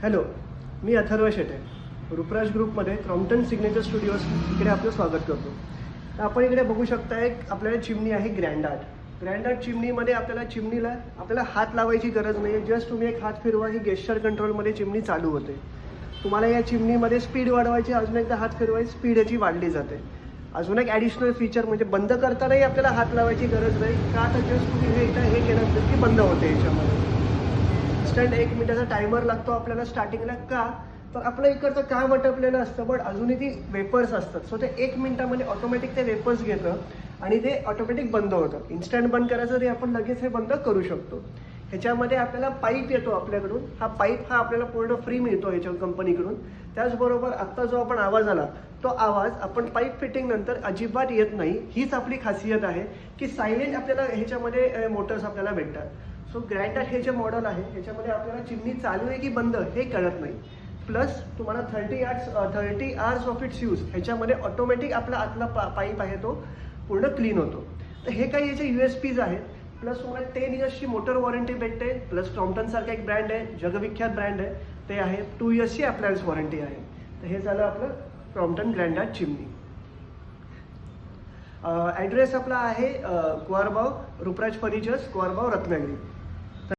Hello, मी अथर्व शेटे. रूपराज ग्रुपमध्ये Crompton signature studios इकडे आपलं स्वागत करतो. तर आपण इकडे बघू शकता एक आपल्याला चिमणी आहे ग्रँड आर्ट चिमणीमध्ये आपल्याला हात लावायची गरज नाही आहे. जस्ट तुम्ही एक हात फिरवा, ही गेस्चर कंट्रोलमध्ये चिमणी चालू होते. तुम्हाला या चिमणीमध्ये स्पीड वाढवायची, अजून एकदा हात फिरवाय स्पीड याची वाढली जाते. अजून एक ॲडिशनल फीचर म्हणजे बंद करतानाही आपल्याला हात लावायची गरज नाही का, तर जस्ट तुम्ही हे केल्यानंतर ती बंद होते. याच्यामध्ये इन्स्टंट 1 मिनिटाचा टायमर लागतो आपल्याला स्टार्टिंगला. का तर आपलं इकडचं काम आटपलेलं असतं, बट अजूनही ती वेपर्स असतात. सो ते 1 मिनिटामध्ये ऑटोमॅटिक ते वेपर्स घेतं आणि ते ऑटोमॅटिक बंद होतं. इन्स्टंट बंद करायचं तरी आपण लगेच हे बंद करू शकतो. ह्याच्यामध्ये आपल्याला पाईप येतो आपल्याकडून. हा पाईप आपल्याला पूर्ण फ्री मिळतो ह्याच्या कंपनीकडून. त्याचबरोबर आत्ता जो आपण आवाज आला, तो आवाज आपण पाईप फिटिंग नंतर अजिबात येत नाही. हीच आपली खासियत आहे की सायलेंट आपल्याला ह्याच्यामध्ये मोटर्स आपल्याला भेटतात. सो ग्रँड आर्ट हे जे मॉडेल आहे ह्याच्यामध्ये आपल्याला चिमणी चालू आहे की बंद हे कळत नाही. प्लस तुम्हाला 30 आवर्स ऑफ इट्स यूज ह्याच्यामध्ये ऑटोमॅटिक आपला आतला पाईप आहे तो पूर्ण क्लीन होतो. तर हे काही याचे USPs आहेत. प्लस तुम्हाला 10 इयर्सची मोटर वॉरंटी भेटते. प्लस क्रॉम्प्टनसारखा एक ब्रँड आहे, जगविख्यात ब्रँड आहे, ते आहे. 2 इयर्सची अप्लायन्स वॉरंटी आहे. तर हे झालं आपलं क्रॉम्प्टन ग्रँड आर्ट चिमणी. ॲड्रेस आपला आहे कुवारबाव, रूपराज फर्निचर्स, कुवारबाव, रत्नागिरी.